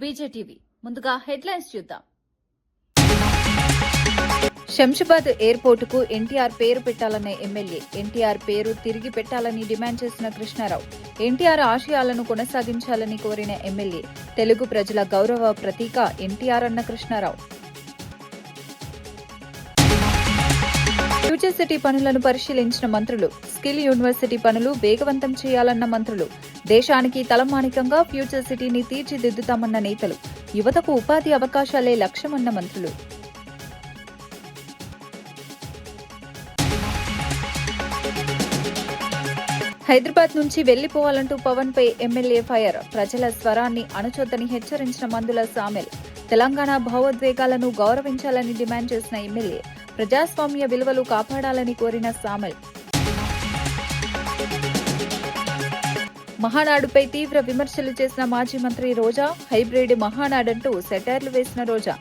బీజేటీవీ ముందుగా హెడ్లైన్స్ చూద్దాం. శంషాబాద్ ఎయిర్పోర్టుకు ఎన్టీఆర్ పేరు పెట్టాలన్న ఎమ్మెల్యే, ఎన్టీఆర్ పేరు తిరిగి పెట్టాలని డిమాండ్ చేసిన కృష్ణారావు, ఎన్టీఆర్ ఆశయాలను కొనసాగించాలని కోరిన ఎమ్మెల్యే, తెలుగు ప్రజల గౌరవ ప్రతీక ఎన్టీఆర్ అన్న కృష్ణారావు. ఫ్యూచర్ సిటీ పనులను పరిశీలించిన మంత్రులు, స్కిల్ యూనివర్సిటీ పనులు వేగవంతం చేయాలన్న మంత్రులు, దేశానికి తలమానికంగా ఫ్యూచర్ సిటీని తీర్చిదిద్దుతామన్న నేతలు, యువతకు ఉపాధి అవకాశాలే లక్ష్యమన్న మంత్రులు. హైదరాబాద్ నుంచి వెళ్లిపోవాలంటూ పవన్ పై ఎమ్మెల్యే ఫైర్, ప్రజల స్వరాన్ని అణచొద్దని హెచ్చరించిన మందుల సామెల్, తెలంగాణ భావోద్వేగాలను గౌరవించాలని డిమాండ్ చేసిన ఎమ్మెల్యే, ప్రజాస్వామ్య విలువలు కాపాడాలని కోరిన సామెల్. మహానాడుపై తీవ్ర విమర్శలు చేసిన మాజీ మంత్రి రోజా, హైబ్రిడ్ మహానాడంటూ సెటైర్లు వేసిన రోజా,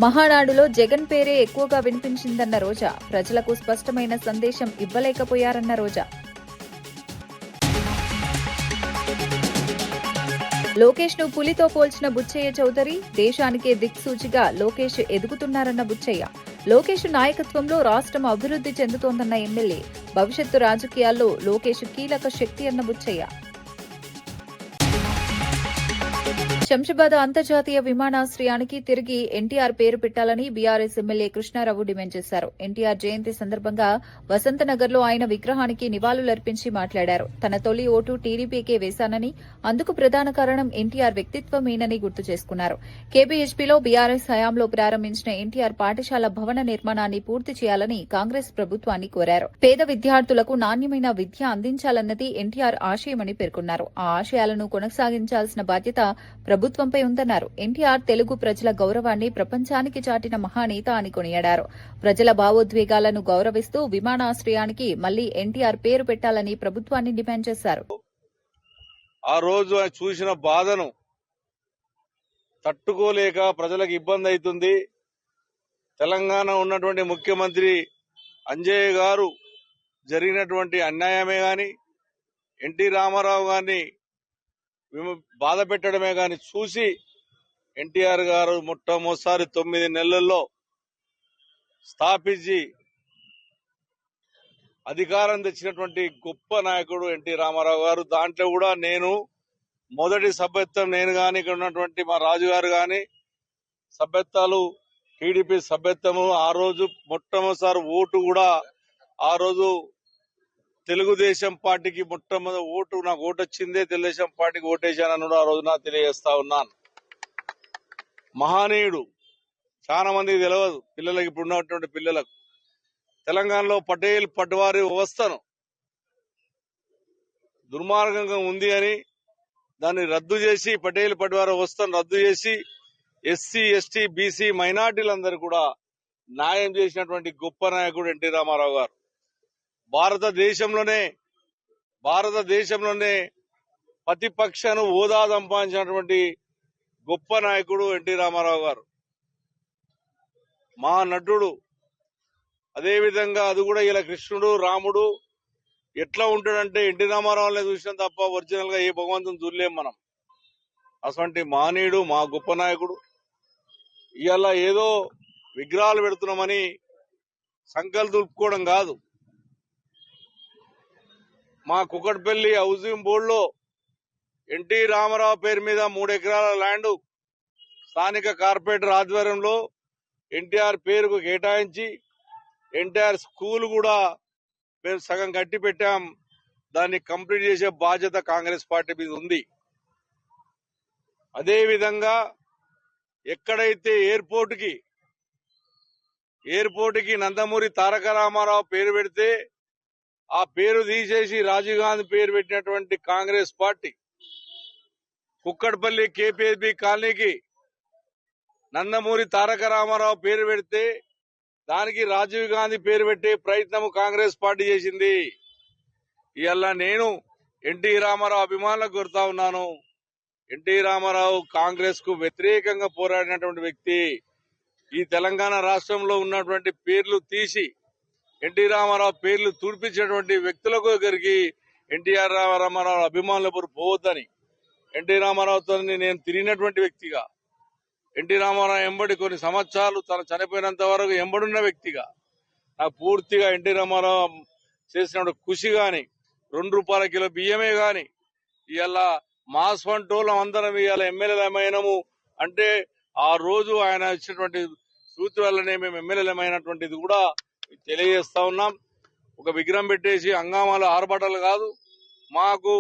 మహానాడులో జగన్ పేరే ఎక్కువగా వినిపించిందన్న రోజా, ప్రజలకు స్పష్టమైన సందేశం ఇవ్వలేకపోయారన్న రోజా. లోకేష్ ను పులితో పోల్చిన బుచ్చయ్య చౌదరి, దేశానికే దిక్సూచిగా లోకేష్ ఎదుగుతున్నారన్న బుచ్చయ్య, లోకేష్ నాయకత్వంలో రాష్ట్రం అభివృద్ధి చెందుతోందన్న ఎమ్మెల్యే, భవిష్యత్తు రాజకీయాల్లో లోకేష్ కీలక శక్తి అన్న బుచ్చయ్య. శంషాబాద్ అంతర్జాతీయ విమానాశ్రయానికి తిరిగి ఎన్టీఆర్ పేరు పెట్టాలని బీఆర్ఎస్ ఎమ్మెల్యే కృష్ణారావు డిమాండ్ చేశారు. ఎన్టీఆర్ జయంతి సందర్భంగా వసంతనగర్లో ఆయన విగ్రహానికి నివాళులర్పించి మాట్లాడారు. తన తొలి ఓటు టీడీపీకే వేశానని, అందుకు ప్రధాన కారణం ఎన్టీఆర్ వ్యక్తిత్వమేనని గుర్తు చేసుకున్నారు. కేబీహెచ్పీలో బీఆర్ఎస్ హయాంలో ప్రారంభించిన ఎన్టీఆర్ పాఠశాల భవన నిర్మాణాన్ని పూర్తి చేయాలని కాంగ్రెస్ ప్రభుత్వాన్ని కోరారు. పేద విద్యార్థులకు నాణ్యమైన విద్య అందించాలన్నది ఎన్టీఆర్ ఆశయమని పేర్కొన్నారు. ఆ ఆశయాలను కొనసాగించాల్సిన బాధ్యత ప్రభుత్వంపై ఉందన్నారు. ఎన్టీఆర్ తెలుగు ప్రజల గౌరవాన్ని ప్రపంచానికి చాటిన మహానేత అని కొనియాడారు. ప్రజల భావోద్వేగాలను గౌరవిస్తూ విమానాశ్రయానికి మళ్లీ ఎన్టీఆర్ పేరు పెట్టాలని ప్రభుత్వాన్ని డిమాండ్ చేశారు. ఆ రోజు చూసిన బాధను తట్టుకోలేక ప్రజలకు ఇబ్బంది అవుతుంది. తెలంగాణ ఉన్నటువంటి ముఖ్యమంత్రి అంజయ్య గారు జరిగినటువంటి అన్యాయమే గాని, ఎన్టీ రామారావు గారిని బాధ పెట్టడమే గాని చూసి ఎన్టీఆర్ గారు మొట్టమొదటిసారి 9 నెలల్లో స్థాపించి అధికారం తెచ్చినటువంటి గొప్ప నాయకుడు ఎన్టీ రామారావు గారు. దాంట్లో కూడా నేను మొదటి సభ్యత్వం నేను గాని, ఇక్కడ ఉన్నటువంటి మా రాజు గారు గాని సభ్యత్వాలు, టీడీపీ సభ్యత్వము, ఆ రోజు మొట్టమొదటిసారి ఓటు కూడా ఆ రోజు తెలుగుదేశం పార్టీకి మొట్టమొదటి ఓటు, నాకు ఓటు వచ్చిందే తెలుగుదేశం పార్టీకి ఓటేశానని ఆ రోజు నాకు తెలియజేస్తా ఉన్నాను. మహానీయుడు చాలా మందికి తెలియదు, పిల్లలకి, ఇప్పుడు ఉన్నటువంటి పిల్లలకు. తెలంగాణలో పటేల్ పట్వారీ వ్యవస్థను దుర్మార్గంగా ఉంది అని దాన్ని రద్దు చేసి, పటేల్ పట్వారీ వ్యవస్థను రద్దు చేసి ఎస్సీ, ఎస్టీ, బీసీ మైనార్టీలందరూ కూడా న్యాయం చేసినటువంటి గొప్ప నాయకుడు ఎన్టీ రామారావు గారు. భారతదేశంలోనే ప్రతిపక్షను హోదా సంపాదించినటువంటి గొప్ప నాయకుడు ఎన్టీ రామారావు గారు, మా నటుడు. అదేవిధంగా అది కూడా ఇలా కృష్ణుడు, రాముడు ఎట్లా ఉంటాడంటే ఎన్టీ రామారావునే చూసినాం తప్ప ఒరిజినల్ గా ఏ భగవంతుని చూడలేం మనం. అటువంటి మానీయుడు, మా గొప్ప నాయకుడు. ఇవాళ ఏదో విగ్రహాలు పెడుతున్నామని సంకల్పం దులుపుకోవడం కాదు. మా కుకట్పల్లి హౌసింగ్ బోర్డులో ఎన్టీ రామారావు పేరు మీద 3 ఎకరాల ల్యాండ్ స్థానిక కార్పొరేటర్ ఆధ్వర్యంలో ఎన్టీఆర్ పేరుకు కేటాయించి, ఎన్టీఆర్ స్కూల్ కూడా మేము సగం కట్టి పెట్టాం. దాన్ని కంప్లీట్ చేసే బాధ్యత కాంగ్రెస్ పార్టీ మీద ఉంది. అదేవిధంగా ఎక్కడైతే ఎయిర్పోర్టుకి నందమూరి తారక రామారావు పేరు పెడితే ఆ పేరు తీసేసి రాజీవ్ గాంధీ పేరు పెట్టినటువంటి కాంగ్రెస్ పార్టీ, కుక్కట్పల్లి కేపీహెచ్బీ కాలనీకి నందమూరి తారక రామారావు పేరు పెడితే దానికి రాజీవ్ గాంధీ పేరు పెట్టే ప్రయత్నం కాంగ్రెస్ పార్టీ చేసింది. ఇవాళ నేను ఎన్టీ రామారావు అభిమానులకు కోరుతా ఉన్నాను. ఎన్టీ రామారావు కాంగ్రెస్ కు వ్యతిరేకంగా పోరాడినటువంటి వ్యక్తి. ఈ తెలంగాణ రాష్ట్రంలో ఉన్నటువంటి పేర్లు తీసి ఎన్టీ రామారావు పేర్లు తుడిపించినటువంటి వ్యక్తులకు దగ్గరికి ఎన్టీఆర్ రామారావు అభిమానులు ఎవరు పోవద్దని, ఎన్టీ రామారావుతో నేను తిరిగినటువంటి వ్యక్తిగా ఎన్టీ రామారావు ఎంబడి కొన్ని సంవత్సరాలు తను చనిపోయినంత వరకు ఎంబడున్న వ్యక్తిగా నాకు పూర్తిగా ఎన్టీ రామారావు చేసిన కృషి గాని ₹2 కిలో బియ్యమే గాని ఇవాళ మాస్ వంటోళ్ళం అందరం ఇవాళ ఎమ్మెల్యేలమైనము అంటే ఆ రోజు ఆయన ఇచ్చినటువంటి సూత్ర వల్లనే మేము ఎమ్మెల్యేలమైనటువంటిది కూడా తెలియజేస్తా ఉన్నాం. ఒక విగ్రహం పెట్టేసి హంగామాలు ఆర్భాటాలు కాదు, మాకు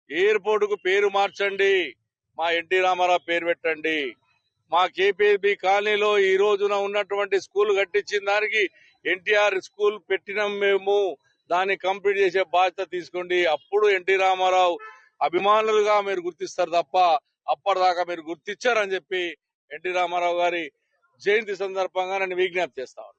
ఎయిర్పోర్ట్ కు పేరు మార్చండి, మా ఎన్టీ రామారావు పేరు పెట్టండి. మా కేపీబీ కాలనీలో ఈ రోజున ఉన్నటువంటి స్కూల్ కట్టించిన దానికి ఎన్టీఆర్ స్కూల్ పెట్టినాం మేము, దాన్ని కంప్లీట్ చేసే బాధ్యత తీసుకోండి. అప్పుడు ఎన్టీ రామారావు అభిమానులుగా మీరు గుర్తిస్తారు తప్ప అప్పటిదాకా మీరు గుర్తించారని చెప్పి ఎన్టీ రామారావు గారి జయంతి సందర్భంగా నేను విజ్ఞప్తి చేస్తాను.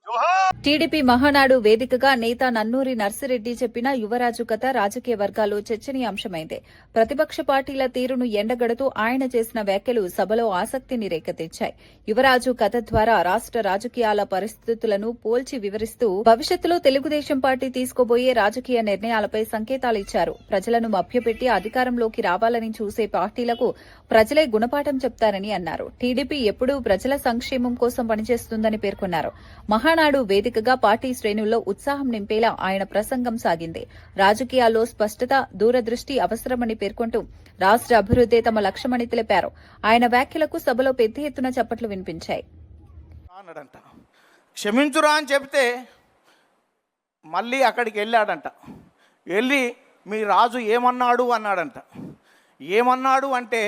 టీడీపీ మహానాడు వేదికగా నేత నన్నూరి నర్సిరెడ్డి చెప్పిన యువరాజు కథ రాజకీయ వర్గాల్లో చర్చనీయాంశమైంది. ప్రతిపక్ష పార్టీల తీరును ఎండగడుతూ ఆయన చేసిన వ్యాఖ్యలు సభలో ఆసక్తిని రేకెత్తించాయి. యువరాజు కథ ద్వారా రాష్ట రాజకీయాల పరిస్థితులను పోల్చి వివరిస్తూ భవిష్యత్తులో తెలుగుదేశం పార్టీ తీసుకోబోయే రాజకీయ నిర్ణయాలపై సంకేతాలిచ్చారు. ప్రజలను మభ్యపెట్టి అధికారంలోకి రావాలని చూసే పార్టీలకు ప్రజలే గుణపాఠం చెప్తారని అన్నారు. టీడీపీ ఎప్పుడూ ప్రజల సంక్షేమం కోసం పనిచేస్తుందని పేర్కొన్నారు. మహానాడు వేదికగా పార్టీ శ్రేణుల్లో ఉత్సాహం నింపేలా ఆయన ప్రసంగం సాగింది. రాజకీయాల్లో స్పష్టత, దూరదృష్టి అవసరమని పేర్కొంటూ రాష్ట అభివృద్దే తమ లక్ష్యమని తెలిపారు. ఆయన వ్యాఖ్యలకు సభలో పెద్ద ఎత్తున చప్పట్లు వినిపించాయి. క్షమించురా అని చెప్తే మళ్ళీ అక్కడికి వెళ్ళాడంట. వెళ్ళి మీ రాజు ఏమన్నాడు అన్నాడంట. ఏమన్నాడు అంటే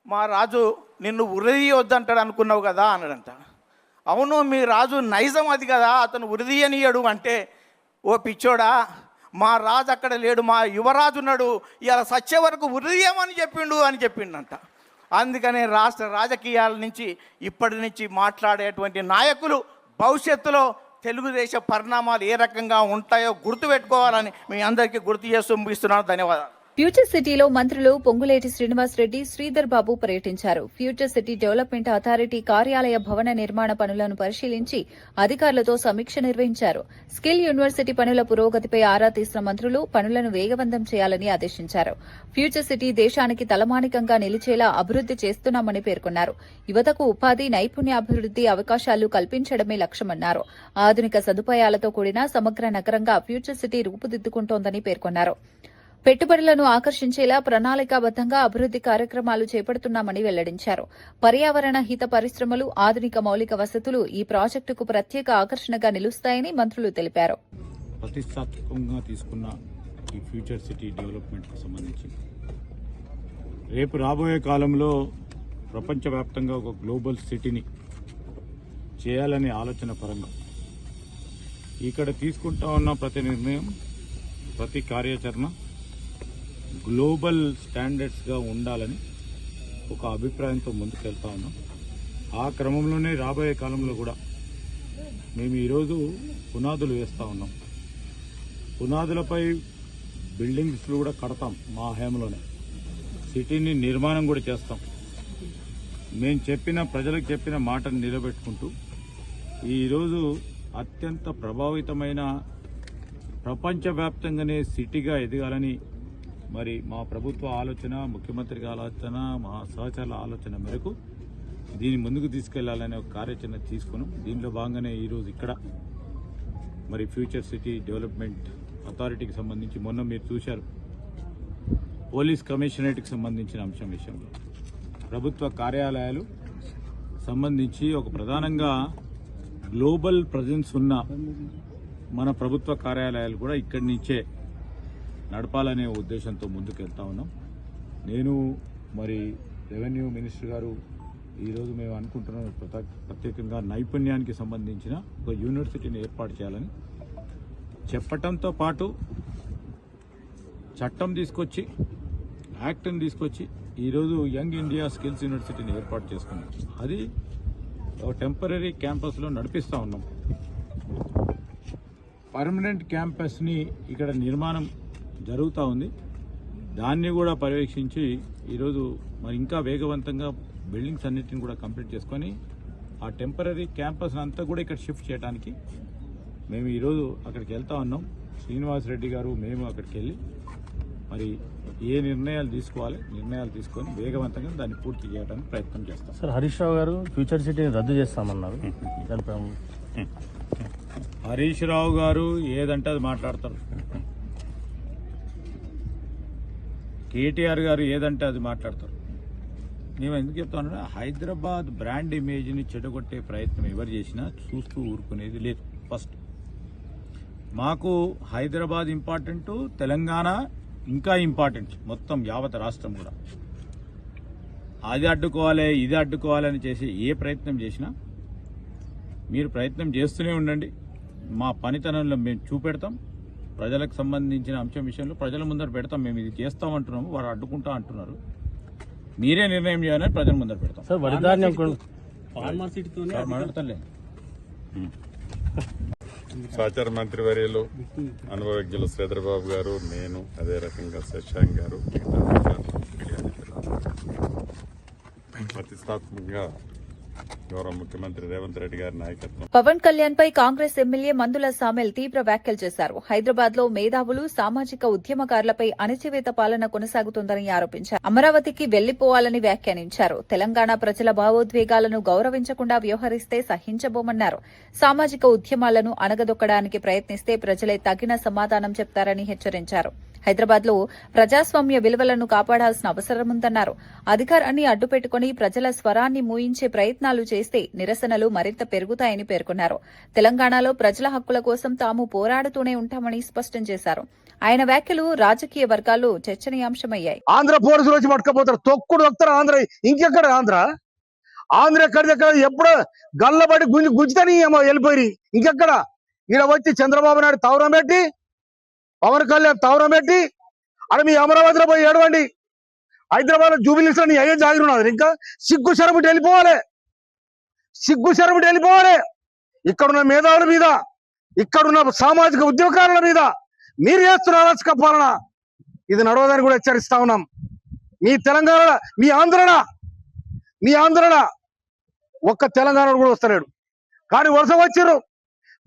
మా రాజు నిన్ను ఉరిదీయొద్దంటాడు అనుకున్నావు కదా అన్నాడంట. అవును, మీ రాజు నైజం అది కదా, అతను ఉరిదీయనీయడు అంటే, ఓ పిచ్చోడా, మా రాజు అక్కడ లేడు, మా యువరాజు ఉన్నాడు, ఇలా సచ్చే వరకు ఉరిదీయమని చెప్పిండంట. అందుకనే రాష్ట్ర రాజకీయాల నుంచి ఇప్పటి నుంచి మాట్లాడేటువంటి నాయకులు భవిష్యత్తులో తెలుగుదేశ పరిణామాలు ఏ రకంగా ఉంటాయో గుర్తుపెట్టుకోవాలని మీ అందరికీ గుర్తు చేస్తూ ముగిస్తున్నాను. ధన్యవాదాలు. ఫ్యూచర్ సిటీలో మంత్రులు పొంగులేటి శ్రీనివాసరెడ్డి, శ్రీధర్ బాబు పర్యటించారు. ఫ్యూచర్ సిటీ డెవలప్మెంట్ అథారిటీ కార్యాలయ భవన నిర్మాణ పనులను పరిశీలించి అధికారులతో సమీక్ష నిర్వహించారు. స్కిల్ యూనివర్సిటీ పనుల పురోగతిపై ఆరా తీసిన మంత్రులు పనులను వేగవంతం చేయాలని ఆదేశించారు. ఫ్యూచర్ సిటీ దేశానికి తలమానికంగా నిలిచేలా అభివృద్ది చేస్తున్నామని పేర్కొన్నారు. యువతకు ఉపాధి, నైపుణ్యాభివృద్ది అవకాశాలు కల్పించడమే లక్ష్యమన్నారు. ఆధునిక సదుపాయాలతో కూడిన సమగ్ర నగరంగా ఫ్యూచర్ సిటీ రూపుదిద్దుకుంటోందని పేర్కొన్నారు. పెట్టుబడులను ఆకర్షించేలా ప్రణాళికాబద్దంగా అభివృద్ది కార్యక్రమాలు చేపడుతున్నామని వెల్లడించారు. పర్యావరణ హిత పరిశ్రమలు, ఆధునిక మౌలిక వసతులు ఈ ప్రాజెక్టుకు ప్రత్యేక ఆకర్షణగా నిలుస్తాయని మంత్రులు తెలిపారు. ప్రతిష్టాత్మకంగా తీసుకున్న ఈ ఫ్యూచర్ సిటీ డెవలప్మెంట్కు సంబంధించి రేపు రాబోయే కాలంలో ప్రపంచవ్యాప్తంగా ఒక గ్లోబల్ సిటీని చేయాలనే ఆలోచన పరంగా ఇక్కడ తీసుకుంటా ఉన్న ప్రతి నిర్ణయం, ప్రతి కార్యాచరణ గ్లోబల్ స్టాండర్డ్స్గా ఉండాలని ఒక అభిప్రాయంతో ముందుకెళ్తా ఉన్నాం. ఆ క్రమంలోనే రాబోయే కాలంలో కూడా మేము ఈరోజు పునాదులు వేస్తూ ఉన్నాం. పునాదులపై బిల్డింగ్స్లు కూడా కడతాం. మా హయాంలోనే సిటీని నిర్మాణం కూడా చేస్తాం. మేము ప్రజలకు చెప్పిన మాటను నిలబెట్టుకుంటూ ఈరోజు అత్యంత ప్రభావితమైన ప్రపంచవ్యాప్తంగానే సిటీగా ఎదగాలని మరి మా ప్రభుత్వ ఆలోచన, ముఖ్యమంత్రి ఆలోచన, మా సహచరుల ఆలోచన మేరకు దీన్ని ముందుకు తీసుకెళ్లాలనే ఒక కార్యాచరణ తీసుకున్నాం. దీనిలో భాగంగానే ఈరోజు ఇక్కడ మరి ఫ్యూచర్ సిటీ డెవలప్మెంట్ అథారిటీకి సంబంధించి మొన్న మీరు చూశారు, పోలీస్ కమిషనరేట్కి సంబంధించిన అంశం విషయంలో ప్రభుత్వ కార్యాలయాలు సంబంధించి ఒక ప్రధానంగా గ్లోబల్ ప్రజెన్స్ ఉన్న మన ప్రభుత్వ కార్యాలయాలు కూడా ఇక్కడి నుంచే నడపాలనే ఉద్దేశంతో ముందుకెళ్తా ఉన్నాం. నేను మరి రెవెన్యూ మినిస్టర్ గారు ఈరోజు మేము అనుకుంటున్నాం ప్రత్యేకంగా నైపుణ్యానికి సంబంధించిన ఒక యూనివర్సిటీని ఏర్పాటు చేయాలని చెప్పటంతో పాటు చట్టం తీసుకొచ్చి, యాక్ట్ని తీసుకొచ్చి ఈరోజు యంగ్ ఇండియా స్కిల్స్ యూనివర్సిటీని ఏర్పాటు చేసుకున్నాం. అది ఒక టెంపరీ క్యాంపస్లో నడిపిస్తూ ఉన్నాం. పర్మనెంట్ క్యాంపస్ని ఇక్కడ నిర్మాణం జరుగుతూ ఉంది. దాన్ని కూడా పర్యవేక్షించి ఈరోజు మరి ఇంకా వేగవంతంగా బిల్డింగ్స్ అన్నిటిని కూడా కంప్లీట్ చేసుకొని ఆ టెంపరీ క్యాంపస్ అంతా కూడా ఇక్కడ షిఫ్ట్ చేయడానికి మేము ఈరోజు అక్కడికి వెళ్తా ఉన్నాం. శ్రీనివాసరెడ్డి గారు, మేము అక్కడికి వెళ్ళి మరి ఏ నిర్ణయాలు తీసుకొని వేగవంతంగా దాన్ని పూర్తి చేయడానికి ప్రయత్నం చేస్తాం. సార్ హరీష్ రావు గారు ఫ్యూచర్ సిటీని రద్దు చేస్తామన్నారు. హరీష్ రావు గారు ఏదంటే అది మాట్లాడతారు. కేటీఆర్ గారు ఏదంటే అది మాట్లాడతారు. నేను ఎందుకు చెప్తానంటే హైదరాబాద్ బ్రాండ్ ఇమేజ్ని చెడగొట్టే ప్రయత్నం ఎవరు చేసినా చూస్తూ ఊరుకునేది లేదు. ఫస్ట్ మాకు హైదరాబాద్ ఇంపార్టెంట్, తెలంగాణ ఇంకా ఇంపార్టెంట్, మొత్తం యావత్ రాష్ట్రం కూడా. అది అడ్డుకోవాలి ఇది అడ్డుకోవాలని చేసి ఏ ప్రయత్నం చేసినా మీరు ప్రయత్నం చేస్తూనే ఉండండి. మా పనితనంలో మేము చూపెడతాం. ప్రజలకు సంబంధించిన అంశం విషయంలో ప్రజల ముందర పెడతాం. మేము ఇది చేస్తామంటున్నాము, వారు అడ్డుకుంటా అంటున్నారు. మీరే నిర్ణయం చేయాలని ప్రజల ముందర పెడతాం. సార్ వరిధాన్యం మాట్లాడతాంలే. సహచార మంత్రి వర్యులు అనుభవజ్ఞులు శ్రీధరబాబు గారు, నేను, అదే రకంగా శశాంక్ గారు, ప్రతిష్టాత్మకంగా గౌరవ ముఖ్యమంత్రి రేవంత్ రెడ్డి గారి నాయకత్వం. పవన్ కళ్యాణ్ పై కాంగ్రెస్ ఎమ్మెల్యే మందుల సామెల్ తీవ్ర వ్యాఖ్యలు చేశారు. హైదరాబాద్ లో మేధావులు, సామాజిక ఉద్యమకారులపై అణచివేత పాలన కొనసాగుతోందని ఆరోపించారు. అమరావతికి వెళ్లిపోవాలని వ్యాఖ్యానించారు. తెలంగాణ ప్రజల భావోద్వేగాలను గౌరవించకుండా వ్యవహరిస్తే సహించబోమన్నారు. సామాజిక ఉద్యమాలను అణగదొక్కడానికి ప్రయత్నిస్తే ప్రజలే తగిన సమాధానం చెప్తారని హెచ్చరించారు. హైదరాబాద్ లో ప్రజాస్వామ్య విలువలను కాపాడాల్సిన అవసరముందన్నారు. అధికారాన్ని అడ్డుపెట్టుకుని ప్రజల స్వరాన్ని మూయించే ప్రయత్నాలు చేస్తే నిరసనలు మరింత పెరుగుతాయని పేర్కొన్నారు. తెలంగాణలో ప్రజల హక్కుల కోసం తాము పోరాడుతూనే ఉంటామని స్పష్టం చేశారు. ఆయన వ్యాఖ్యలు రాజకీయ వర్గాల్లో చర్చనీయాంశమయ్యాయి. ఆంధ్ర పోలీసులు వచ్చి పట్టుకపోతారు, తొక్కుడు వస్తారు. ఆంధ్ర ఇంకెక్కడ ఆంధ్ర ఎక్కడిదెక్కడ ఎప్పుడు గల్లబడి గుంజుతని వెళ్ళిపోయి ఇంకెక్కడ ఈడ వచ్చి చంద్రబాబు నాయుడు తవరం పెట్టి, పవన్ కళ్యాణ్ తవరం పెట్టి అక్కడ మీ అమరావతిలో పోయి ఏడవండి. హైదరాబాద్ లో జూబిలీస్ నీ అయ్యే జాగిరున్నారు. ఇంకా సిగ్గు శరముటి వెళ్ళిపోవాలి. ఇక్కడున్న మేధావుల మీద, ఇక్కడున్న సామాజిక ఉద్యోగాల మీద మీరు చేస్తున్న అరాచక పాలన ఇది నడవదని కూడా హెచ్చరిస్తా ఉన్నాం. మీ తెలంగాణ, మీ ఆంధ్రన ఒక్క తెలంగాణ కూడా వస్తలేడు. కానీ వరుస వచ్చిర్రు,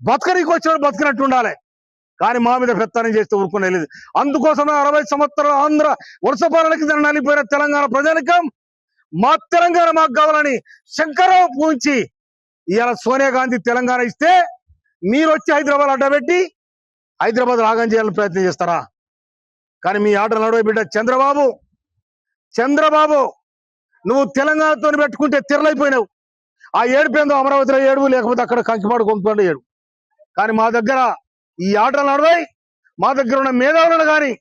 బతకనికి వచ్చినాడు బతకనట్టు ఉండాలి. కానీ మా మీద పెత్తనం చేస్తే ఊరుకునేలేదు. అందుకోసమే 60 సంవత్సరాల ఆంధ్ర వరుస పాలనకి నలిపోయిన తెలంగాణ ప్రజానికం మా తెలంగాణ మాకు కావాలని శంకరరావు పూంచి ఇవాళ సోనియా గాంధీ తెలంగాణ ఇస్తే మీరు వచ్చి హైదరాబాద్ అడ్డబెట్టి హైదరాబాద్ రాగం చేయాలని ప్రయత్నం చేస్తారా? కానీ మీ ఆటలు నడవ బిడ్డ చంద్రబాబు నువ్వు తెలంగాణతో పెట్టుకుంటే తిరలైపోయినావు. ఆ ఏడుపేందో అమరావతిలో ఏడుపు, లేకపోతే అక్కడ కంకిపాడు కొంకిపాడు ఏడు. కానీ మా దగ్గర ఈ ఆటలు నడవాయి. మా దగ్గర ఉన్న మేధావులను కానీ,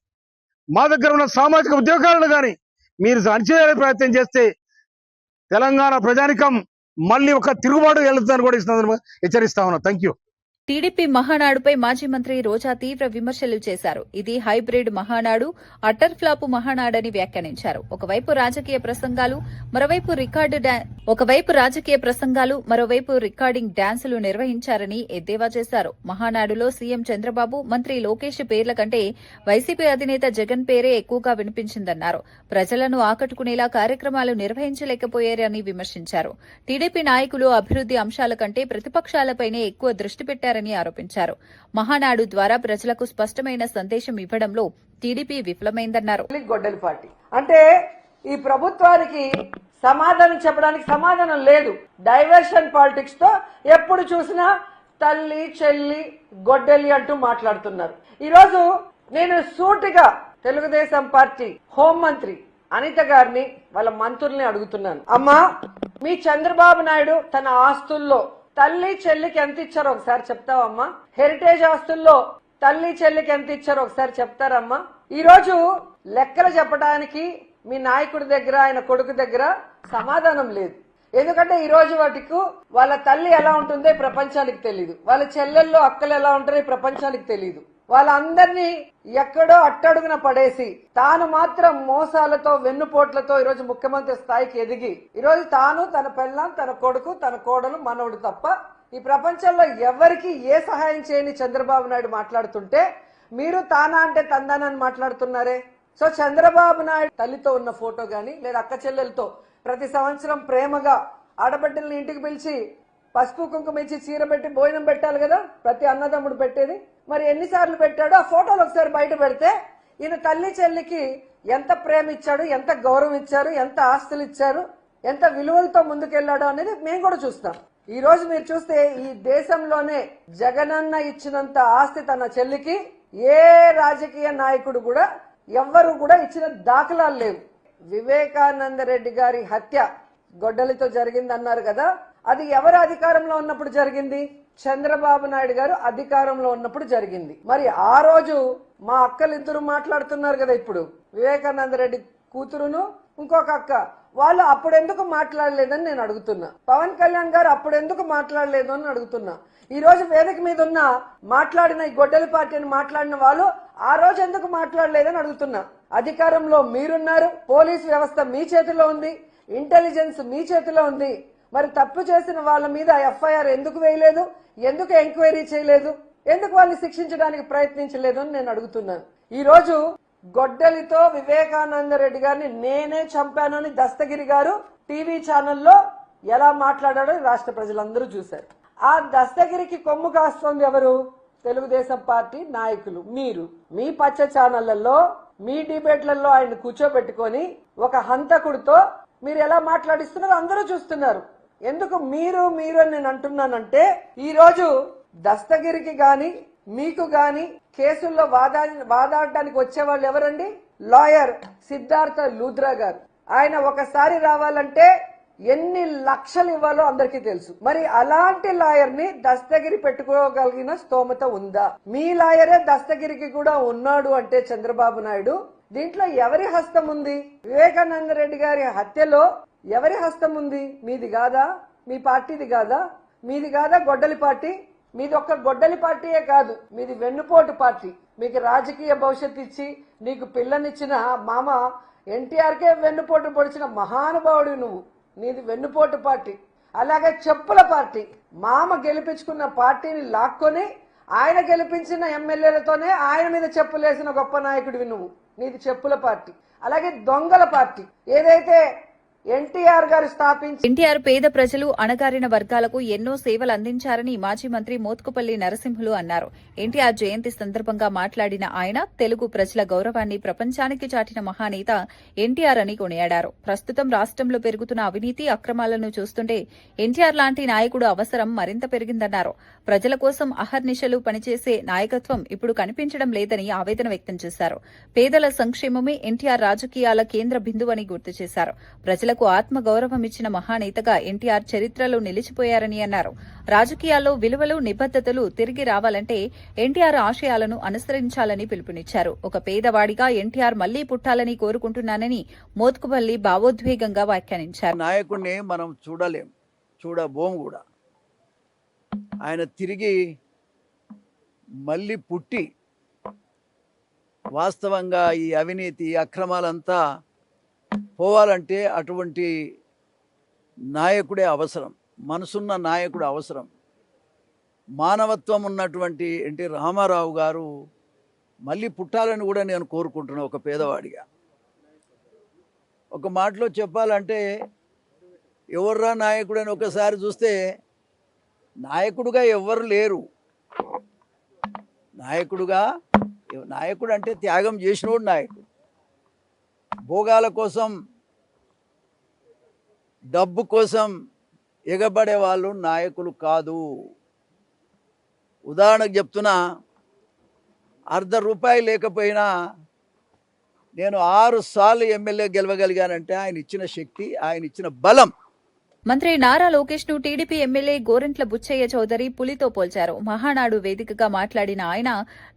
మా దగ్గర ఉన్న సామాజిక ఉద్యోగాలను కానీ మీరు అణచివేసే ప్రయత్నం చేస్తే తెలంగాణ ప్రజానికం మళ్ళీ ఒక తిరుగుబాటు వెళ్తుందని కూడా హెచ్చరిస్తా ఉన్నా. Thank you. టీడీపీ మహానాడుపై మాజీ మంత్రి రోజా తీవ్ర విమర్శలు చేశారు. ఇది హైబ్రిడ్ మహానాడు, అటర్ ఫ్లాపు మహానాడని వ్యాఖ్యానించారు. ఒకవైపు రాజకీయ ప్రసంగాలు, మరోవైపు రికార్డింగ్ డాన్సులు నిర్వహించారని ఎద్దేవా చేశారు. మహానాడులో సీఎం చంద్రబాబు, మంత్రి లోకేష్ పేర్ల కంటే వైసీపీ అధినేత జగన్ పేరే ఎక్కువగా వినిపించిందన్నారు. ప్రజలను ఆకట్టుకునేలా కార్యక్రమాలు నిర్వహించలేకపోయారని విమర్శించారు. టీడీపీ నాయకులు అభివృద్ది అంశాల కంటే ప్రతిపక్షాలపైనే ఎక్కువ దృష్టి పెట్టారని ఆరోపించారు. మహానాడు ద్వారా ప్రజలకు స్పష్టమైన సందేశం ఇవ్వడంలో టీడీపీ విఫలమైందన్నారు. గొడ్డలి పార్టీ అంటే ఈ ప్రభుత్వానికి సమాధానం చెప్పడానికి సమాధానం లేదు. డైవర్షన్ పాలిటిక్స్ తో ఎప్పుడు చూసినా తల్లి చెల్లి గొడ్డలి అంటూ మాట్లాడుతున్నారు. ఈరోజు నేను సూటిగా తెలుగుదేశం పార్టీ హోంమంత్రి అనిత గారిని, వాళ్ళ మంత్రుల్ని అడుగుతున్నాను. అమ్మా, మీ చంద్రబాబు నాయుడు తన ఆస్తుల్లో తల్లి చెల్లికి ఎంత ఇచ్చారో ఒకసారి చెప్తావమ్మా? హెరిటేజ్ ఆస్తుల్లో తల్లి చెల్లికి ఎంత ఇచ్చారో ఒకసారి చెప్తారమ్మా? ఈ రోజు లెక్కలు చెప్పడానికి మీ నాయకుడి దగ్గర, ఆయన కొడుకు దగ్గర సమాధానం లేదు. ఎందుకంటే ఈ రోజు వాటికి వాళ్ళ తల్లి ఎలా ఉంటుందో ప్రపంచానికి తెలియదు, వాళ్ళ చెల్లెళ్ళు అక్కలు ఎలా ఉంటారో ప్రపంచానికి తెలియదు. వాళ్ళందరినీ ఎక్కడో అట్టడుగున పడేసి తాను మాత్రం మోసాలతో, వెన్నుపోట్లతో ఈరోజు ముఖ్యమంత్రి స్థాయికి ఎదిగి ఈరోజు తాను, తన పెళ్ళాం, తన కొడుకు, తన కోడలు, మనవడు తప్ప ఈ ప్రపంచంలో ఎవరికి ఏ సహాయం చేయని చంద్రబాబు నాయుడు మాట్లాడుతుంటే మీరు తానా అంటే తందానని మాట్లాడుతున్నారే. సో చంద్రబాబు నాయుడు తల్లితో ఉన్న ఫోటో గాని, లేదా అక్క చెల్లెలతో ప్రతి సంవత్సరం ప్రేమగా ఆడబిడ్డల్ని ఇంటికి పిలిచి పసుపు కుంకుమ ఇచ్చి చీర పెట్టి భోజనం పెట్టాలి కదా ప్రతి అన్నదమ్ముడు పెట్టేది. మరి ఎన్నిసార్లు పెట్టాడో ఆ ఫోటోలు ఒకసారి బయట పెడితే ఈయన తల్లి చెల్లికి ఎంత ప్రేమ ఇచ్చాడు, ఎంత గౌరవం ఇచ్చారు, ఎంత ఆస్తులు ఇచ్చారు, ఎంత విలువలతో ముందుకెళ్లాడు అనేది మేము కూడా చూస్తాం. ఈ రోజు మీరు చూస్తే ఈ దేశంలోనే జగనన్న ఇచ్చినంత ఆస్తి తన చెల్లికి ఏ రాజకీయ నాయకుడు కూడా ఎవ్వరు కూడా ఇచ్చిన దాఖలాలు లేవు. వివేకానంద రెడ్డి గారి హత్య గొడ్డలితో జరిగింది అన్నారు కదా, అది ఎవరు అధికారంలో ఉన్నప్పుడు జరిగింది? చంద్రబాబు నాయుడు గారు అధికారంలో ఉన్నప్పుడు జరిగింది. మరి ఆ రోజు మా అక్కలు ఇద్దరు మాట్లాడుతున్నారు కదా, ఇప్పుడు వివేకానంద రెడ్డి కూతురును ఇంకొక అక్క, వాళ్ళు అప్పుడెందుకు మాట్లాడలేదని నేను అడుగుతున్నా. పవన్ కళ్యాణ్ గారు అప్పుడెందుకు మాట్లాడలేదు అని అడుగుతున్నా. ఈ రోజు వేదిక మీద ఉన్న మాట్లాడిన ఈ గొడ్డలి పార్టీని మాట్లాడిన వాళ్ళు ఆ రోజు ఎందుకు మాట్లాడలేదని అడుగుతున్నా. అధికారంలో మీరున్నారు, పోలీసు వ్యవస్థ మీ చేతిలో ఉంది, ఇంటెలిజెన్స్ మీ చేతిలో ఉంది. మరి తప్పు చేసిన వాళ్ళ మీద ఎఫ్ఐఆర్ ఎందుకు వేయలేదు? ఎందుకు ఎంక్వైరీ చేయలేదు? ఎందుకు వాళ్ళని శిక్షించడానికి ప్రయత్నించలేదు అని నేను అడుగుతున్నాను. ఈ రోజు గొడ్డలితో వివేకానంద రెడ్డి గారిని నేనే చంపానని దస్తగిరి గారు టీవీ ఛానల్లో ఎలా మాట్లాడాడో రాష్ట్ర ప్రజలందరూ చూశారు. ఆ దస్తగిరికి కొమ్ము కాస్తోంది ఎవరు? తెలుగుదేశం పార్టీ నాయకులు. మీరు మీ పచ్చ ఛానళ్లలో, మీ డిబేట్లలో ఆయన కూర్చోబెట్టుకొని ఒక హంతకుడితో మీరు ఎలా మాట్లాడిస్తున్నారో అందరూ చూస్తున్నారు. ఎందుకు మీరు మీరు అని నేను అంటున్నానంటే, ఈ రోజు దస్తగిరికి గాని మీకు గాని కేసుల్లో వాదాడడానికి వచ్చే వాళ్ళు ఎవరండి? లాయర్ సిద్ధార్థ లూథ్రా గారు. ఆయన ఒకసారి రావాలంటే ఎన్ని లక్షలు ఇవ్వాలో అందరికీ తెలుసు. మరి అలాంటి లాయర్ ని దస్తగిరి పెట్టుకోగలిగిన స్తోమత ఉందా? మీ లాయరే దస్తగిరికి కూడా ఉన్నాడు అంటే చంద్రబాబు నాయుడు, దీంట్లో ఎవరి హస్తం ఉంది? వివేకానంద రెడ్డి గారి హత్యలో ఎవరి హస్తం ఉంది? మీది కాదా? మీ పార్టీది కాదా? మీది కాదా గొడ్డలి పార్టీ? మీది ఒక్క గొడ్డలి పార్టీయే కాదు, మీది వెన్నుపోటు పార్టీ. మీకు రాజకీయ భవిష్యత్తు ఇచ్చి నీకు పిల్లనిచ్చిన మామ ఎన్టీఆర్కే వెన్నుపోటు పొడిచిన మహానుభావుడు నువ్వు. నీది వెన్నుపోటు పార్టీ. అలాగే చెప్పుల పార్టీ. మామ గెలిపించుకున్న పార్టీని లాక్కొని ఆయన గెలిపించిన ఎమ్మెల్యేలతోనే ఆయన మీద చెప్పులేసిన గొప్ప నాయకుడివి నువ్వు. నీది చెప్పుల పార్టీ. అలాగే దొంగల పార్టీ. ఏదైతే ఎన్టీఆర్ గారు స్థాపించి ఎన్టీఆర్ పేద ప్రజలు, అణగారిన వర్గాలకు ఎన్నో సేవలు అందించారని మాజీ మంత్రి మోత్కుపల్లి నరసింహులు అన్నారు. ఎన్టీఆర్ జయంతి సందర్భంగా మాట్లాడిన ఆయన తెలుగు ప్రజల గౌరవాన్ని ప్రపంచానికి చాటిన మహానేత ఎన్టీఆర్ అని కొనియాడారు. ప్రస్తుతం రాష్ట్రంలో పెరుగుతున్న అవినీతి, అక్రమాలను చూస్తుంటే ఎన్టీఆర్ లాంటి నాయకుడు అవసరం మరింత పెరిగిందన్నారు. ప్రజల కోసం అహర్నిశలు పనిచేసే నాయకత్వం ఇప్పుడు కనిపించడం లేదని ఆవేదన వ్యక్తం చేశారు. పేదల సంక్షేమమే ఎన్టీఆర్ రాజకీయాల కేంద్ర బిందువని గుర్తు చేశారు. ప్రజలకు ఆత్మగౌరవం ఇచ్చిన మహానేతగా ఎన్టీఆర్ చరిత్రలో నిలిచిపోయారని అన్నారు. రాజకీయాల్లో విలువలు, నిబద్దతలు తిరిగి రావాలంటే ఎన్టీఆర్ ఆశయాలను అనుసరించాలని పిలుపునిచ్చారు. ఒక పేదవాడిగా ఎన్టీఆర్ మళ్లీ పుట్టాలని కోరుకుంటున్నానని మోత్కుపల్లి భావోద్వేగంగా వ్యాఖ్యానించారు. నాయకుడిని మనం చూడలేం, చూడబోము కూడా. ఆయన తిరిగి మళ్ళీ పుట్టి వాస్తవంగా ఈ అవినీతి, అక్రమాలంతా పోవాలంటే అటువంటి నాయకుడే అవసరం. మనసున్న నాయకుడు అవసరం. మానవత్వం ఉన్నటువంటి ఎన్టీ రామారావు గారు మళ్ళీ పుట్టాలని కూడా నేను కోరుకుంటున్నాను ఒక పేదవాడిగా. ఒక మాటలో చెప్పాలంటే ఎవర్రా నాయకుడు అని ఒకసారి చూస్తే నాయకుడుగా ఎవ్వరు లేరు. నాయకుడు అంటే త్యాగం చేసినోడు నాయకుడు. భోగాల కోసం, డబ్బు కోసం ఎగబడే వాళ్ళు నాయకులు కాదు. ఉదాహరణకు చెప్తున్నా, ₹1 లేకపోయినా నేను 6 సార్లు ఎమ్మెల్యే గెలవగలిగానంటే ఆయన ఇచ్చిన శక్తి, ఆయన ఇచ్చిన బలం. మంత్రి నారా లోకేష్ ను టీడీపీ ఎమ్మెల్యే గోరంట్ల బుచ్చయ్య చౌదరి పులితో పోల్చారు. మహానాడు వేదికగా మాట్లాడిన ఆయన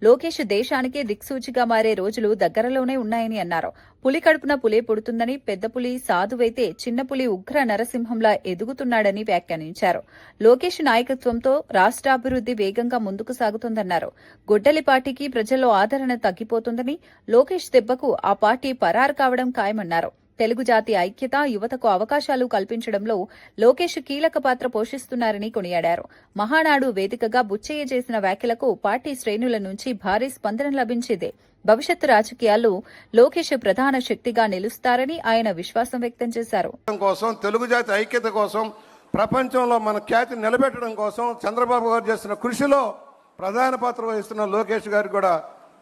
లోకేష్ దేశానికే దిక్సూచిగా మారే రోజులు దగ్గరలోనే ఉన్నాయని అన్నారు. పులి కడుపున పులే పుడుతుందని, పెద్ద పులి సాధువైతే చిన్న పులి ఉగ్ర నరసింహంలా ఎదుగుతున్నాడని వ్యాఖ్యానించారు. లోకేష్ నాయకత్వంతో రాష్ట్రాభివృద్ది వేగంగా ముందుకు సాగుతోందన్నారు. గొడ్డలి పార్టీకి ప్రజల్లో ఆదరణ తగ్గిపోతుందని, లోకేష్ దెబ్బకు ఆ పార్టీ పరారు కావడం ఖాయమన్నారు. తెలుగు జాతి ఐక్యత, యువతకు అవకాశాలు కల్పించడంలో లోకేష్ కీలక పాత్ర పోషిస్తున్నారని కొనియాడారు. మహానాడు వేదికగా బుచ్చయ్య చేసిన వ్యాఖ్యలకు పార్టీ శ్రేణుల నుంచి భారీ స్పందన లభించింది. భవిష్యత్తు రాజకీయాల్లో లోకేష్ ప్రధాన శక్తిగా నిలుస్తారని ఆయన విశ్వాసం వ్యక్తం చేశారు. తెలుగు జాతి ఐక్యత కోసం, ప్రపంచంలో మన ఖ్యాతిని నిలబెట్టడం కోసం చంద్రబాబు గారు చేస్తున్న కృషిలో ప్రధాన పాత్ర వహిస్తున్న లోకేష్ గారికి కూడా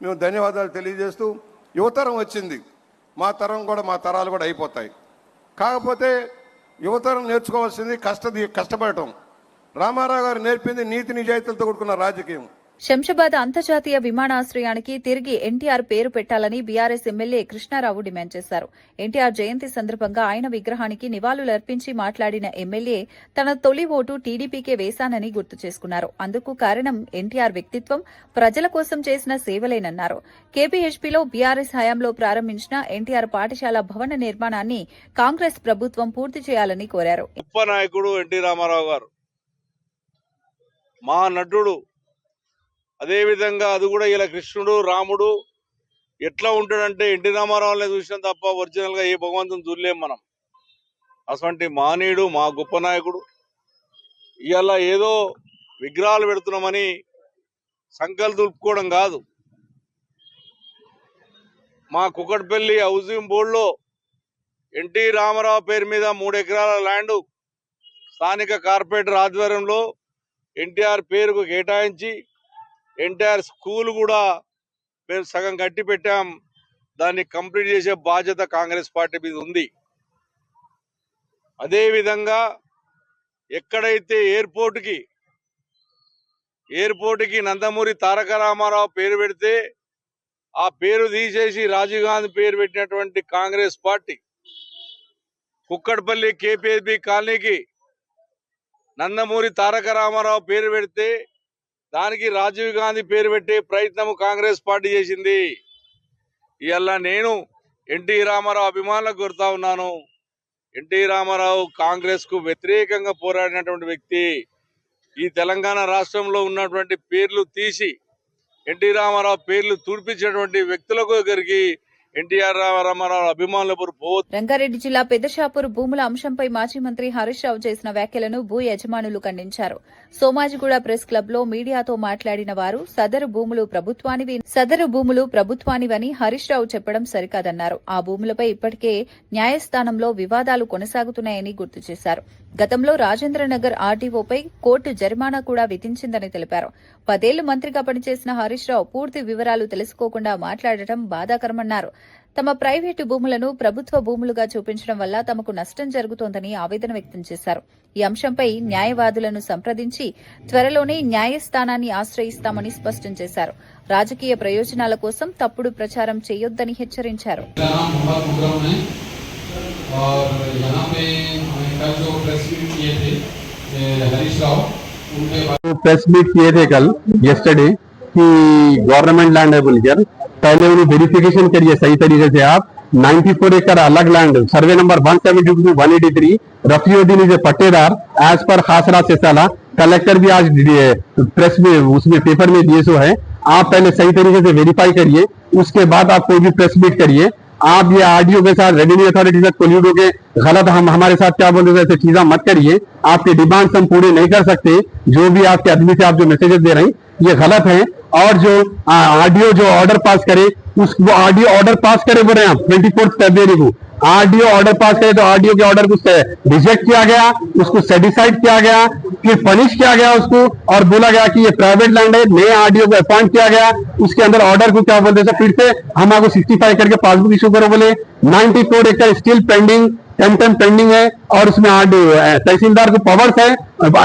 మేము ధన్యవాదాలు తెలియజేస్తూ, యువతరం వచ్చింది, మా తరాలు కూడా అయిపోతాయి. కాకపోతే యువతరం నేర్చుకోవాల్సింది కష్టపడటం. రామారావు గారు నేర్పింది నీతి నిజాయితీలతో కూడుకున్న రాజకీయం. శంషాబాద్ అంతర్జాతీయ విమానాశ్రయానికి తిరిగి ఎన్టీఆర్ పేరు పెట్టాలని బీఆర్ఎస్ ఎమ్మెల్యే కృష్ణారావు డిమాండ్ చేశారు. ఎన్టీఆర్ జయంతి సందర్భంగా ఆయన విగ్రహానికి నివాళులర్పించి మాట్లాడిన ఎమ్మెల్యే తన తొలి ఓటు టీడీపీకే వేశానని గుర్తు చేసుకున్నారు. అందుకు కారణం ఎన్టీఆర్ వ్యక్తిత్వం, ప్రజల కోసం చేసిన సేవలేనన్నారు. కేపీహెచ్పీలో బీఆర్ఎస్ హయాంలో ప్రారంభించిన ఎన్టీఆర్ పాఠశాల భవన నిర్మాణాన్ని కాంగ్రెస్ ప్రభుత్వం పూర్తి చేయాలని కోరారు. గొప్ప నాయకుడు ఎన్టీ రామారావు గారు, మా నటుడు. అదేవిధంగా అది కూడా ఇలా కృష్ణుడు రాముడు ఎట్లా ఉంటాడంటే ఎన్టీ రామారావుని చూసినాం తప్ప ఒరిజినల్ గా ఏ భగవంతుని చూడలేం మనం. అటువంటి మానీయుడు, మా గొప్ప నాయకుడు. ఇవాళ ఏదో విగ్రహాలు పెడుతున్నామని సంకల్పం దులుపుకోవడం కాదు. మా కుకట్పల్లి హౌసింగ్ బోర్డులో ఎన్టీ రామారావు పేరు మీద 3 ఎకరాల ల్యాండ్ స్థానిక కార్పొరేటర్ ఆధ్వర్యంలో ఎన్టీఆర్ పేరుకు కేటాయించి ఎన్టీఆర్ స్కూల్ కూడా మేము సగం కట్టి పెట్టాం. దాన్ని కంప్లీట్ చేసే బాధ్యత కాంగ్రెస్ పార్టీ మీద ఉంది. అదేవిధంగా ఎక్కడైతే ఎయిర్పోర్ట్కి నందమూరి తారక రామారావు పేరు పెడితే ఆ పేరు తీసేసి రాజీవ్ గాంధీ పేరు పెట్టినటువంటి కాంగ్రెస్ పార్టీ కుక్కడపల్లి కేపీహెచ్బీ కాలనీకి నందమూరి తారక రామారావు పేరు పెడితే దానికి రాజీవ్ గాంధీ పేరు పెట్టే ప్రయత్నం కాంగ్రెస్ పార్టీ చేసింది. ఇవాళ నేను ఎన్టీ రామారావు అభిమానులకు కోరుతా ఉన్నాను. ఎన్టీ రామారావు కాంగ్రెస్ కు వ్యతిరేకంగా పోరాడినటువంటి వ్యక్తి. ఈ తెలంగాణ రాష్ట్రంలో ఉన్నటువంటి పేర్లు తీసి ఎన్టీ రామారావు పేర్లు తుడిపించినటువంటి వ్యక్తులకు దగ్గరికి ఎన్టీఆర్ రామారావు అభిమానులు పోవద్దు. రంగారెడ్డి జిల్లా పెద్దషాపూర్ భూముల అంశంపై మాజీ మంత్రి హరీష్ రావు చేసిన వ్యాఖ్యలను భూ యజమానులు ఖండించారు. సోమాజిగూడ ప్రెస్ క్లబ్ లో మీడియాతో మాట్లాడిన వారు సదరు భూములు ప్రభుత్వానివని హరీష్ రావు చెప్పడం సరికాదన్నారు. ఆ భూములపై ఇప్పటికే న్యాయస్థానంలో వివాదాలు కొనసాగుతున్నాయని గుర్తు చేశారు. గతంలో రాజేంద్రనగర్ ఆర్డీఓపై కోర్టు జరిమానా కూడా విధించిందని తెలిపారు. 10 ఏళ్లు మంత్రిగా పనిచేసిన హరీష్ రావు పూర్తి వివరాలు తెలుసుకోకుండా మాట్లాడటం బాధాకరమన్నారు. తమ ప్రైవేటు భూములను ప్రభుత్వ భూములుగా చూపించడం వల్ల తమకు నష్టం జరుగుతోందని ఆవేదన వ్యక్తం చేశారు. ఈ అంశంపై న్యాయవాదులను సంప్రదించి త్వరలోనే న్యాయస్థానాన్ని ఆశ్రయిస్తామని స్పష్టం చేశారు. రాజకీయ ప్రయోజనాల కోసం తప్పుడు ప్రచారం చేయొద్దని హెచ్చరించారు. प्रेस मीट किए थे कल येस्टरडे कि गवर्नमेंट लैंड है बोलकर पहले उन्हें वेरिफिकेशन करिए सही तरीके से. आप 94 एकड़ अलग land survey number 172 183 Rafiuddin is a पट्टेदार एज पर खासरा से साला कलेक्टर भी आज प्रेस में उसमें पेपर में दिए सो है. आप पहले सही तरीके से वेरीफाई करिए, उसके बाद आप कोई भी प्रेस मीट करिए. आप ये आरडीओ के साथ रेवेन्यू अथॉरिटी के साथ कोल्यूड होके गलत हमारे साथ क्या बोलते थे ऐसे चीजें मत करिए. आपके डिमांड्स हम पूरे नहीं कर सकते. जो भी आपके आदमी से आप जो मैसेजेस दे रहे हैं ये गलत है. और जो आरडीओ जो ऑर्डर पास करे वो आरडीओ ऑर्डर पास करे बोल रहे हैं आप 24 फरवरी को आरडीओ ऑर्डर पास करे तो आरडीओ के ऑर्डर को रिजेक्ट किया गया, उसको सेटिसाइड किया गया, फिर पनिश किया गया उसको और बोला गया कि ये प्राइवेट लैंड है. नए आरडीओ को अपॉइंट किया गया, उसके अंदर ऑर्डर को क्या बोलते थे फिर से हम आपको 65 करके पासबुक इशू करो बोले. 94 एकड़ स्टिल पेंडिंग पेंडिंग है और उसमें तहसीलदार को पावर्स है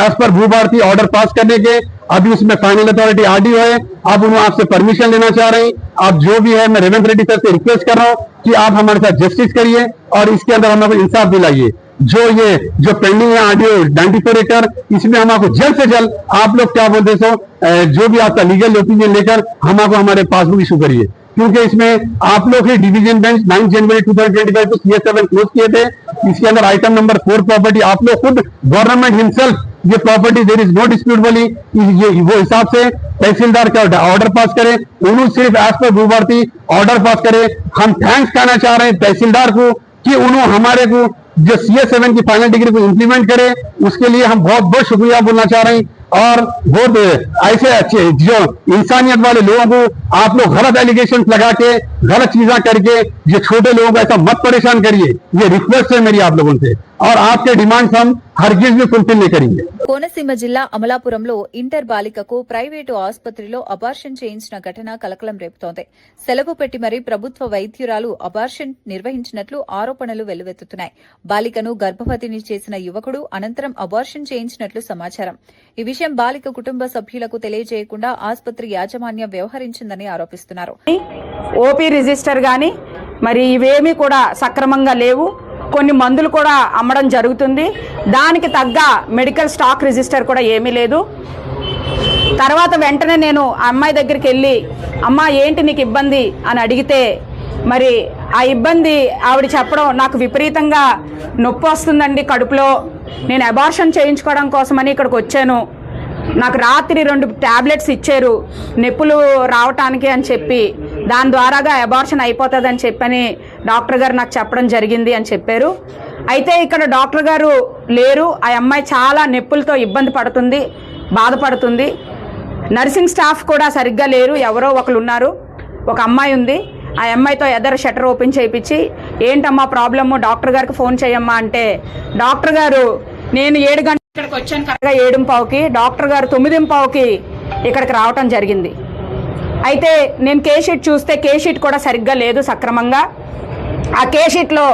एज पर भू भारती ऑर्डर पास करने के. अभी उसमें फाइनल अथॉरिटी आरडीओ है. अब उन्होंने आपसे परमिशन लेना चाह रहे हैं. आप जो भी है मैं रेवंत रेड्डी सर से रिक्वेस्ट कर रहा हूं कि आप हमारे साथ जस्टिस करिए और इसके अंदर हमें इंसाफ दिलाइए. जो पेंडिंग है आरडीओ 94 एकड़ इसमें हम आपको जल्द से जल्द आप लोग क्या बोलते सो जो भी आपका लीगल ओपिनियन लेकर हम आपको हमारे पासबुक इशू करिए. क्योंकि इसमें आप लोग ही डिवीजन बेंच 9 जनवरी 2025 को CS7 क्लोज किए थे. इसके अंदर आइटम नंबर 4 प्रॉपर्टी आप लोग खुद गवर्नमेंट हिमसेल्फ ये property there is no dispute बोली वो हिसाब से तहसीलदार का ऑर्डर पास करे. उन्होंने सिर्फ एज पर भू भारती ऑर्डर पास करे. हम थैंक्स कहना चाह रहे हैं तहसीलदार को कि उन्होंने हमारे को जो CS7 की फाइनल डिग्री को इंप्लीमेंट करे. उसके लिए हम बहुत बहुत शुक्रिया बोलना चाह रहे हैं. और बहुत ऐसे अच्छे जो इंसानियत वाले लोगों को आप लोग गलत एलिगेशन लगा के गलत चीजें करके जो छोटे लोगों को ऐसा मत परेशान करिए. ये रिक्वेस्ट है मेरी आप लोगों से. और आपके डिमांड्स हम हर चीज में फुलफिल नहीं करेंगे। కోనసీమ జిల్లా అమలాపురంలో ఇంటర్ బాలికకు ప్రైవేటు ఆసుపత్రిలో అబార్షన్ చేయించిన ఘటన కలకలం రేపుతోంది. సెలవు పెట్టి మరీ ప్రభుత్వ వైద్యురాలు అబార్షన్ నిర్వహించినట్లు ఆరోపణలు వెల్లువెత్తుతున్నాయి. బాలికను గర్భవతిని చేసిన యువకుడు అనంతరం అబార్షన్ చేయించినట్లు సమాచారం. ఈ విషయం బాలిక కుటుంబ సభ్యులకు తెలియజేయకుండా ఆసుపత్రి యాజమాన్యం వ్యవహరించిందని ఆరోపిస్తున్నారు. ఓపీ రిజిస్టర్ కానీ మరి ఇవేమీ కూడా సక్రమంగా లేవు. కొన్ని మందులు కూడా అమ్మడం జరుగుతుంది. దానికి తగ్గ మెడికల్ స్టాక్ రిజిస్టర్ కూడా ఏమీ లేదు. తర్వాత వెంటనే నేను ఆ అమ్మాయి దగ్గరికి వెళ్ళి, అమ్మా ఏంటి నీకు ఇబ్బంది అని అడిగితే, మరి ఆ ఇబ్బంది ఆవిడ చెప్పడం, నాకు విపరీతంగా నొప్పి వస్తుందండి కడుపులో, నేను అబార్షన్ చేయించుకోవడం కోసమని ఇక్కడికి వచ్చాను, నాకు రాత్రి 2 టాబ్లెట్స్ ఇచ్చారు నొప్పులు రావటానికి అని చెప్పి, దాని ద్వారాగా అబార్షన్ అయిపోతుందని చెప్పని డాక్టర్ గారు నాకు చెప్పడం జరిగింది అని చెప్పారు. అయితే ఇక్కడ డాక్టర్ గారు లేరు. ఆ అమ్మాయి చాలా నొప్పులతో ఇబ్బంది పడుతుంది, బాధపడుతుంది. నర్సింగ్ స్టాఫ్ కూడా సరిగ్గా లేరు, ఎవరో ఒకరు ఉన్నారు. ఒక అమ్మాయి ఉంది, ఆ అమ్మాయితో ఎదర షట్టర్ ఓపెన్ చేయించి, ఏంటమ్మా ప్రాబ్లము, డాక్టర్ గారికి ఫోన్ చేయమ్మా అంటే, డాక్టర్ గారు నేను 7 గంటలకు ఇక్కడికి వచ్చాను, కరెక్ట్గా 7:15కి, డాక్టర్ గారు 9:15కి ఇక్కడికి రావటం జరిగింది. అయితే నేను కేస్ షీట్ చూస్తే కేస్ షీట్ కూడా సరిగ్గా లేదు సక్రమంగా. ఆ కేస్ షీట్లో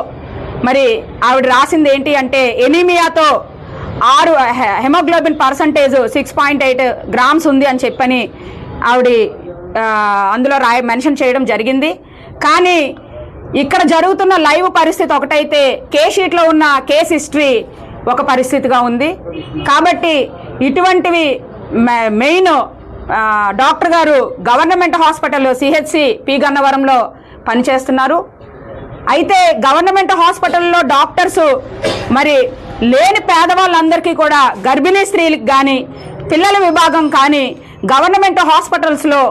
మరి ఆవిడ రాసింది ఏంటి అంటే, ఎనీమియాతో 6 హెమోగ్లోబిన్ పర్సంటేజ్ 6.8 గ్రామ్స్ ఉంది అని చెప్పని ఆవిడ అందులో మెన్షన్ చేయడం జరిగింది. కానీ ఇక్కడ జరుగుతున్న లైవ్ పరిస్థితి ఒకటైతే, కేస్ షీట్లో ఉన్న కేస్ హిస్టరీ ఒక పరిస్థితిగా ఉంది. కాబట్టి ఇటువంటివి మెయిన్ డాక్టర్ గారు గవర్నమెంట్ హాస్పిటల్ CHC పి గన్నవరంలో పనిచేస్తున్నారు. అయితే గవర్నమెంట్ హాస్పిటల్లో డాక్టర్స్ మరి లేని పేదవాళ్ళందరికీ కూడా, గర్భిణీ స్త్రీలకు కానీ, పిల్లల విభాగం కానీ గవర్నమెంట్ హాస్పిటల్స్లో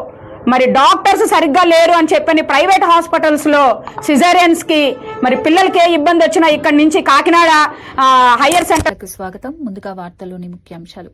మరి డాక్టర్స్ సరిగ్గా లేరు అని చెప్పని ప్రైవేట్ హాస్పిటల్స్లో సిజేరియన్స్కి మరి పిల్లలకి ఏ ఇబ్బంది వచ్చినా ఇక్కడి నుంచి కాకినాడ హైయర్ సెంటర్కి స్వాగతం. ముందుగా వార్తల్లోని ముఖ్యాంశాలు.